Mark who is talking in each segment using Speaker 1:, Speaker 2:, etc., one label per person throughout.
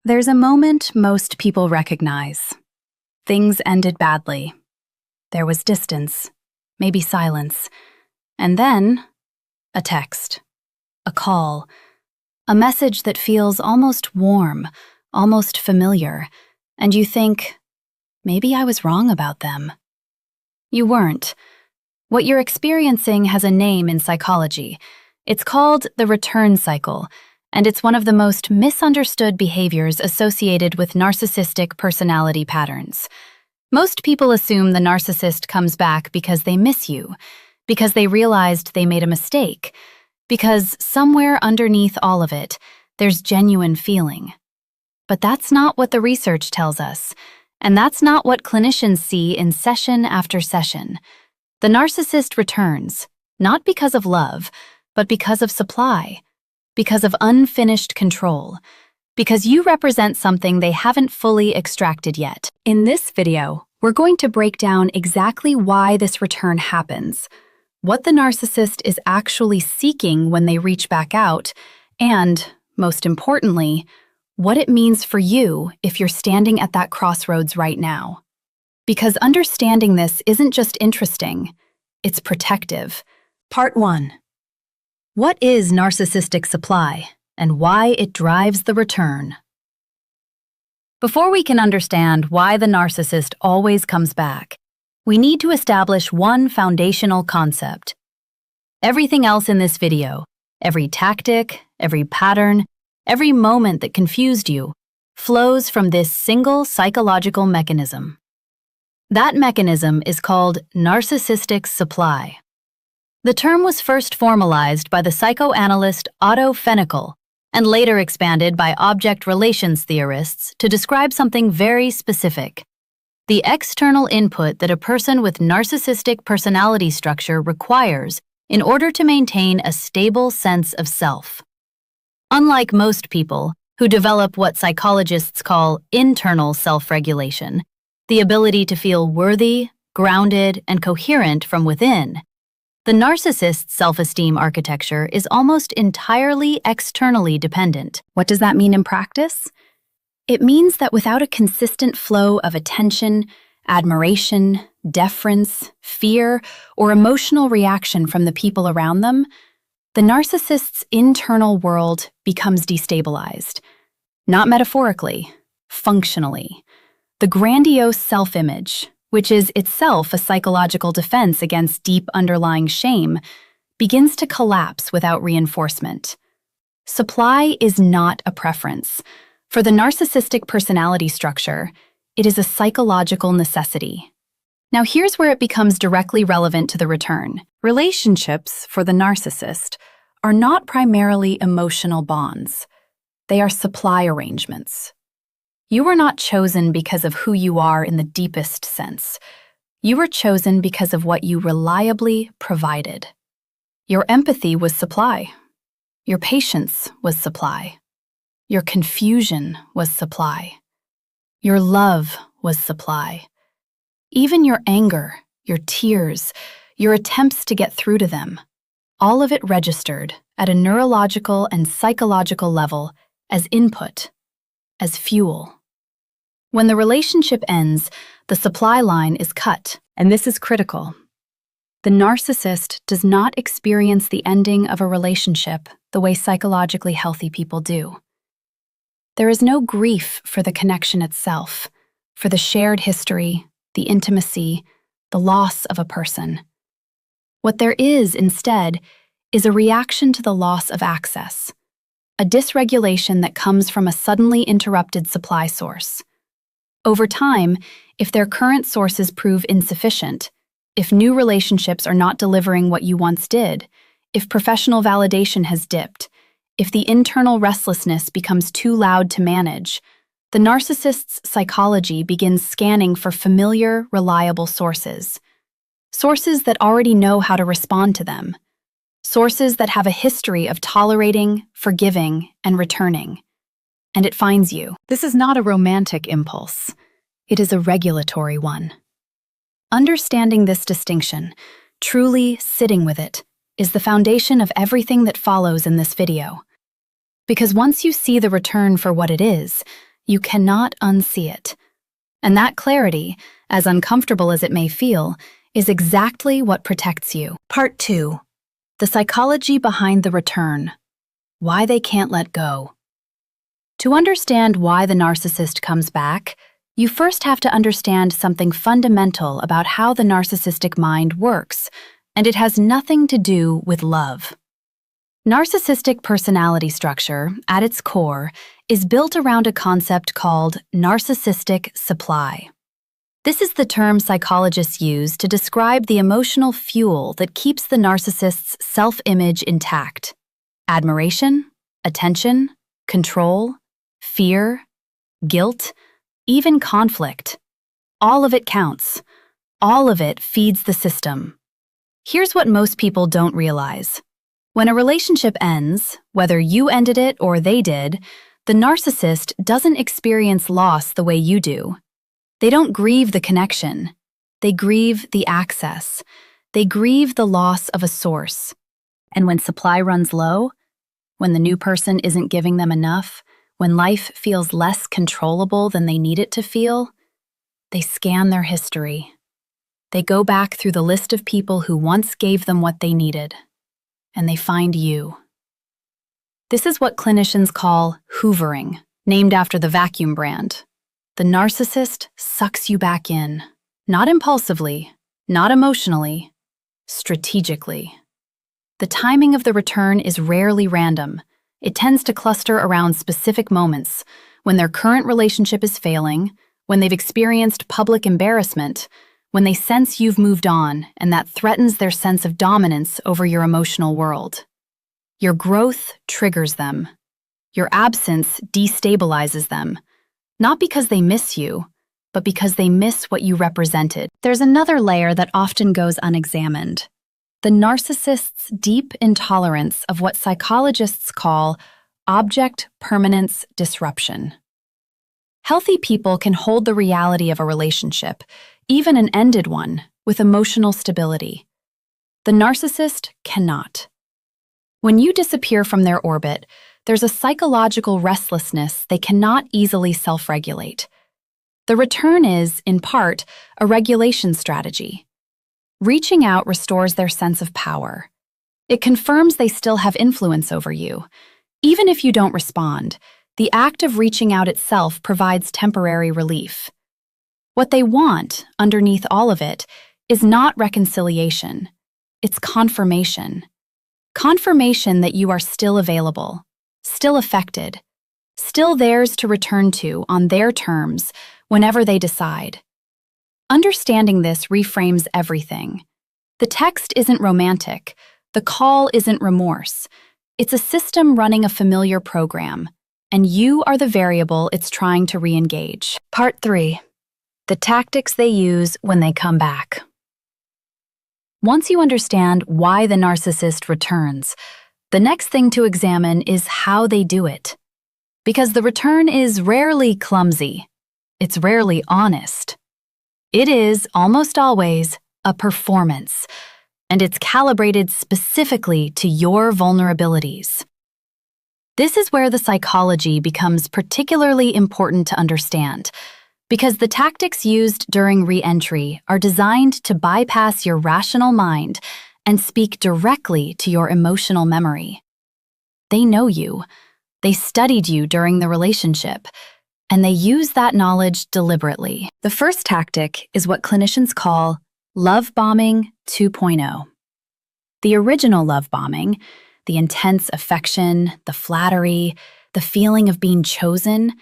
Speaker 1: There's a moment most people recognize. Things ended badly. There was distance, maybe silence, and then a text, a call, a message that feels almost warm, almost familiar, and you think, maybe I was wrong about them. You weren't. What you're experiencing has a name in psychology. It's called the return cycle, and it's one of the most misunderstood behaviors associated with narcissistic personality patterns. Most people assume the narcissist comes back because they miss you, because they realized they made a mistake, because somewhere underneath all of it, there's genuine feeling. But that's not what the research tells us, and that's not what clinicians see in session after session. The narcissist returns, not because of love, but because of supply, because of unfinished control, because you represent something they haven't fully extracted yet. In this video, we're going to break down exactly why this return happens, what the narcissist is actually seeking when they reach back out, and, most importantly, what it means for you if you're standing at that crossroads right now. Because understanding this isn't just interesting, it's protective. Part 1. What is narcissistic supply, and why it drives the return? Before we can understand why the narcissist always comes back, we need to establish one foundational concept. Everything else in this video, every tactic, every pattern, every moment that confused you, flows from this single psychological mechanism. That mechanism is called narcissistic supply. The term was first formalized by the psychoanalyst Otto Fennekel and later expanded by object relations theorists to describe something very specific: the external input that a person with narcissistic personality structure requires in order to maintain a stable sense of self. Unlike most people, who develop what psychologists call internal self-regulation, the ability to feel worthy, grounded, and coherent from within, the narcissist's self-esteem architecture is almost entirely externally dependent. What does that mean in practice? It means that without a consistent flow of attention, admiration, deference, fear, or emotional reaction from the people around them, the narcissist's internal world becomes destabilized. Not metaphorically, functionally. The grandiose self-image, which is itself a psychological defense against deep underlying shame, begins to collapse without reinforcement. Supply is not a preference. For the narcissistic personality structure, it is a psychological necessity. Now here's where it becomes directly relevant to the return. Relationships, for the narcissist, are not primarily emotional bonds. They are supply arrangements. You were not chosen because of who you are in the deepest sense. You were chosen because of what you reliably provided. Your empathy was supply. Your patience was supply. Your confusion was supply. Your love was supply. Even your anger, your tears, your attempts to get through to them, all of it registered at a neurological and psychological level as input, as fuel. When the relationship ends, the supply line is cut, and this is critical. The narcissist does not experience the ending of a relationship the way psychologically healthy people do. There is no grief for the connection itself, for the shared history, the intimacy, the loss of a person. What there is, instead, is a reaction to the loss of access, a dysregulation that comes from a suddenly interrupted supply source. Over time, if their current sources prove insufficient, if new relationships are not delivering what you once did, if professional validation has dipped, if the internal restlessness becomes too loud to manage, the narcissist's psychology begins scanning for familiar, reliable sources. Sources that already know how to respond to them. Sources that have a history of tolerating, forgiving, and returning. And it finds you. This is not a romantic impulse. It is a regulatory one. Understanding this distinction, truly sitting with it, is the foundation of everything that follows in this video. Because once you see the return for what it is, You cannot unsee it. And that clarity, as uncomfortable as it may feel, is exactly what protects you. Part 2. The psychology behind the return. Why they can't let go. To understand why the narcissist comes back, you first have to understand something fundamental about how the narcissistic mind works, and it has nothing to do with love. Narcissistic personality structure, at its core, is built around a concept called narcissistic supply. This is the term psychologists use to describe the emotional fuel that keeps the narcissist's self-image intact. Admiration, attention, control, fear, guilt, even conflict. All of it counts. All of it feeds the system. Here's what most people don't realize. When a relationship ends, whether you ended it or they did, the narcissist doesn't experience loss the way you do. They don't grieve the connection. They grieve the access. They grieve the loss of a source. And when supply runs low, when the new person isn't giving them enough, when life feels less controllable than they need it to feel, they scan their history. They go back through the list of people who once gave them what they needed, and they find you. This is what clinicians call hoovering, named after the vacuum brand. The narcissist sucks you back in, not impulsively, not emotionally, strategically. The timing of the return is rarely random. It tends to cluster around specific moments, when their current relationship is failing, when they've experienced public embarrassment, when they sense you've moved on and that threatens their sense of dominance over your emotional world. Your growth triggers them. Your absence destabilizes them, not because they miss you, but because they miss what you represented. There's another layer that often goes unexamined. The narcissist's deep intolerance of what psychologists call object permanence disruption. Healthy people can hold the reality of a relationship, even an ended one, with emotional stability. The narcissist cannot. When you disappear from their orbit, there's a psychological restlessness they cannot easily self-regulate. The return is, in part, a regulation strategy. Reaching out restores their sense of power. It confirms they still have influence over you. Even if you don't respond, the act of reaching out itself provides temporary relief. What they want, underneath all of it, is not reconciliation. It's confirmation. Confirmation that you are still available, still affected, still theirs to return to on their terms whenever they decide. Understanding this reframes everything. The text isn't romantic. The call isn't remorse. It's a system running a familiar program, and you are the variable it's trying to re-engage. Part 3. The tactics they use when they come back. Once you understand why the narcissist returns, the next thing to examine is how they do it. Because the return is rarely clumsy. It's rarely honest. It is, almost always, a performance, and it's calibrated specifically to your vulnerabilities. This is where the psychology becomes particularly important to understand, because the tactics used during re-entry are designed to bypass your rational mind and speak directly to your emotional memory. They know you, they studied you during the relationship, and they use that knowledge deliberately. The first tactic is what clinicians call love bombing 2.0. The original love bombing, the intense affection, the flattery, the feeling of being chosen,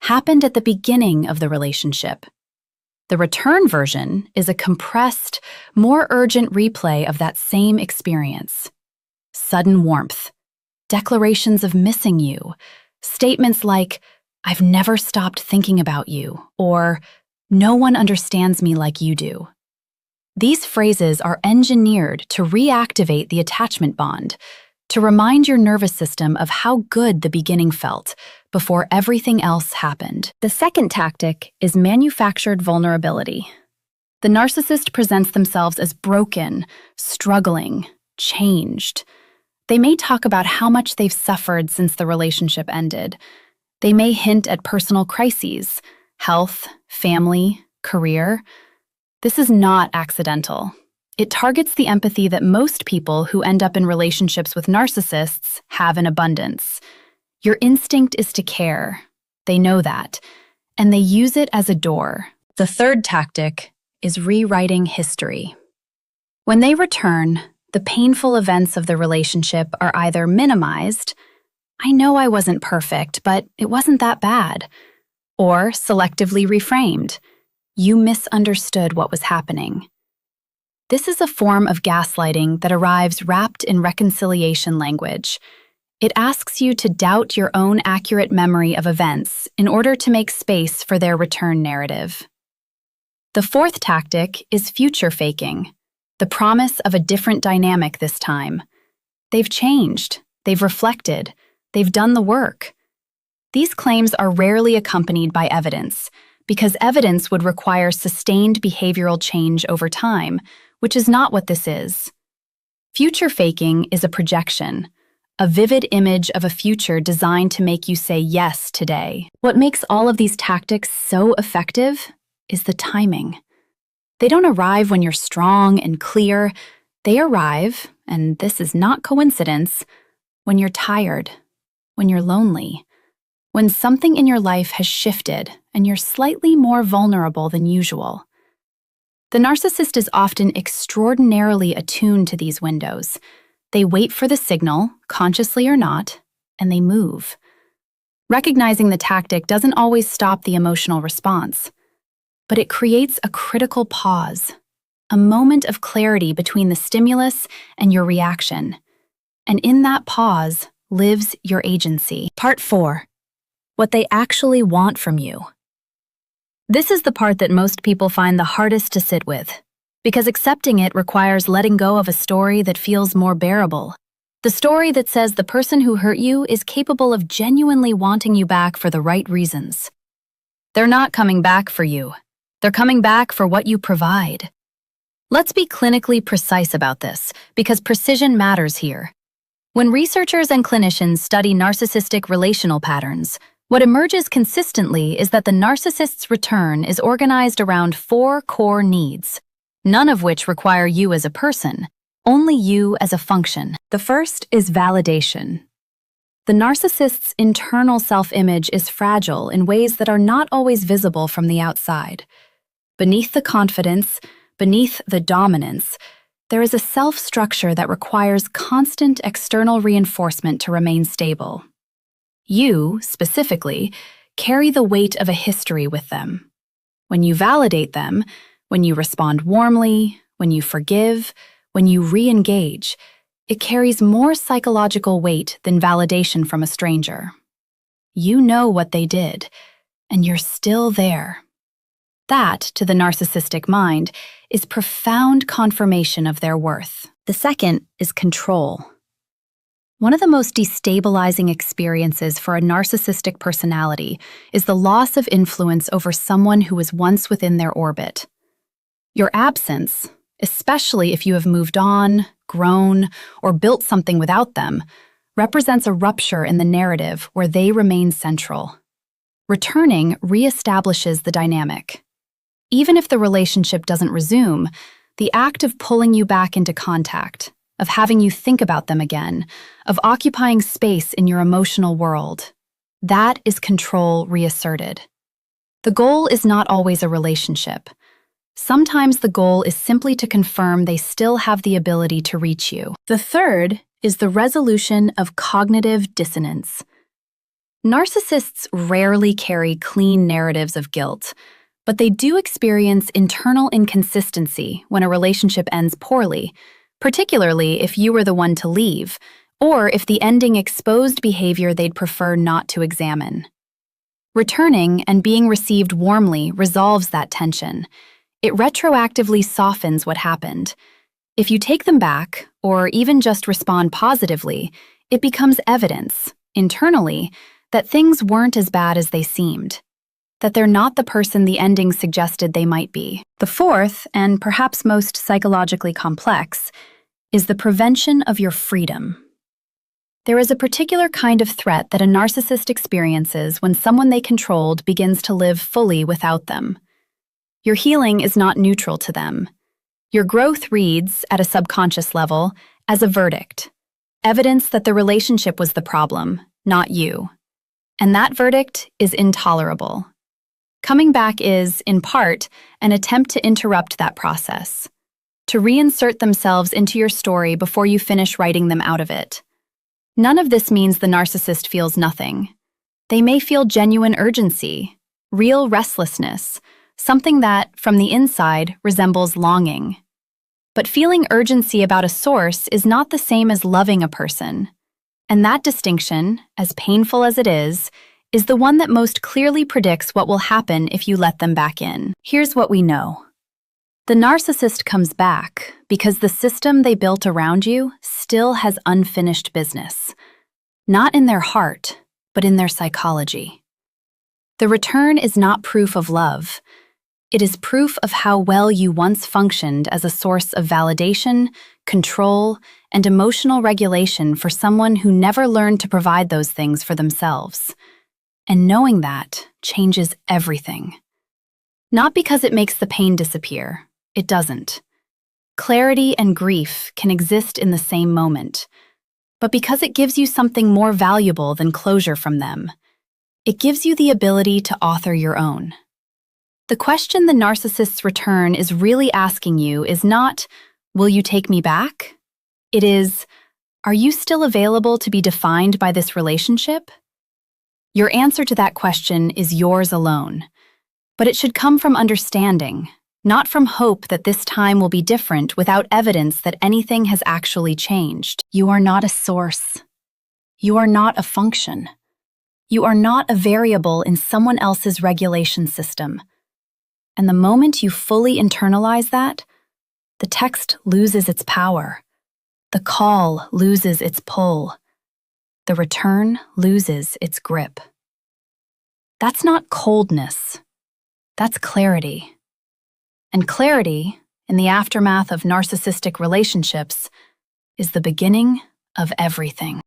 Speaker 1: happened at the beginning of the relationship. The return version is a compressed, more urgent replay of that same experience. Sudden warmth, declarations of missing you, statements like, "I've never stopped thinking about you," or "No one understands me like you do." These phrases are engineered to reactivate the attachment bond, to remind your nervous system of how good the beginning felt before everything else happened. The second tactic is manufactured vulnerability. The narcissist presents themselves as broken, struggling, changed. They may talk about how much they've suffered since the relationship ended, They may hint at personal crises, health, family, career. This is not accidental. It targets the empathy that most people who end up in relationships with narcissists have in abundance. Your instinct is to care. They know that, and they use it as a door. The third tactic is rewriting history. When they return, the painful events of the relationship are either minimized, "I know I wasn't perfect, but it wasn't that bad," or selectively reframed, "You misunderstood what was happening." This is a form of gaslighting that arrives wrapped in reconciliation language. It asks you to doubt your own accurate memory of events in order to make space for their return narrative. The fourth tactic is future faking, the promise of a different dynamic this time. They've changed, they've reflected, they've done the work. These claims are rarely accompanied by evidence, because evidence would require sustained behavioral change over time, which is not what this is. Future faking is a projection, a vivid image of a future designed to make you say yes today. What makes all of these tactics so effective is the timing. They don't arrive when you're strong and clear. They arrive, and this is not coincidence, when you're tired, when you're lonely, when something in your life has shifted and you're slightly more vulnerable than usual. The narcissist is often extraordinarily attuned to these windows. They wait for the signal, consciously or not, and they move. Recognizing the tactic doesn't always stop the emotional response, but it creates a critical pause, a moment of clarity between the stimulus and your reaction. And in that pause lives your agency. Part 4. What they actually want from you. This is the part that most people find the hardest to sit with, because accepting it requires letting go of a story that feels more bearable. The story that says the person who hurt you is capable of genuinely wanting you back for the right reasons. They're not coming back for you. They're coming back for what you provide. Let's be clinically precise about this, because precision matters here. When researchers and clinicians study narcissistic relational patterns, what emerges consistently is that the narcissist's return is organized around 4 core needs, none of which require you as a person, only you as a function. The first is validation. The narcissist's internal self-image is fragile in ways that are not always visible from the outside. Beneath the confidence, beneath the dominance, there is a self-structure that requires constant external reinforcement to remain stable. You, specifically, carry the weight of a history with them. When you validate them, when you respond warmly, when you forgive, when you re-engage, it carries more psychological weight than validation from a stranger. You know what they did, and you're still there. That, to the narcissistic mind, is profound confirmation of their worth. The second is control. One of the most destabilizing experiences for a narcissistic personality is the loss of influence over someone who was once within their orbit. Your absence, especially if you have moved on, grown, or built something without them, represents a rupture in the narrative where they remain central. Returning reestablishes the dynamic. Even if the relationship doesn't resume, the act of pulling you back into contact, of having you think about them again, of occupying space in your emotional world, that is control reasserted. The goal is not always a relationship. Sometimes the goal is simply to confirm they still have the ability to reach you. The third is the resolution of cognitive dissonance. Narcissists rarely carry clean narratives of guilt, but they do experience internal inconsistency when a relationship ends poorly, particularly if you were the one to leave, or if the ending exposed behavior they'd prefer not to examine. Returning and being received warmly resolves that tension. It retroactively softens what happened. If you take them back, or even just respond positively, it becomes evidence, internally, that things weren't as bad as they seemed, that they're not the person the ending suggested they might be. The fourth, and perhaps most psychologically complex, is the prevention of your freedom. There is a particular kind of threat that a narcissist experiences when someone they controlled begins to live fully without them. Your healing is not neutral to them. Your growth reads, at a subconscious level, as a verdict, evidence that the relationship was the problem, not you. And that verdict is intolerable. Coming back is, in part, an attempt to interrupt that process, to reinsert themselves into your story before you finish writing them out of it. None of this means the narcissist feels nothing. They may feel genuine urgency, real restlessness, something that, from the inside, resembles longing. But feeling urgency about a source is not the same as loving a person. And that distinction, as painful as it is the one that most clearly predicts what will happen if you let them back in. Here's what we know. The narcissist comes back because the system they built around you still has unfinished business. Not in their heart, but in their psychology. The return is not proof of love. It is proof of how well you once functioned as a source of validation, control, and emotional regulation for someone who never learned to provide those things for themselves. And knowing that changes everything. Not because it makes the pain disappear. It doesn't. Clarity and grief can exist in the same moment, but because it gives you something more valuable than closure from them. It gives you the ability to author your own. The question the narcissist's return is really asking you is not, will you take me back? It is, are you still available to be defined by this relationship? Your answer to that question is yours alone, but it should come from understanding, not from hope that this time will be different without evidence that anything has actually changed. You are not a source. You are not a function. You are not a variable in someone else's regulation system. And the moment you fully internalize that, the text loses its power. The call loses its pull. The return loses its grip. That's not coldness. That's clarity. And clarity, in the aftermath of narcissistic relationships, is the beginning of everything.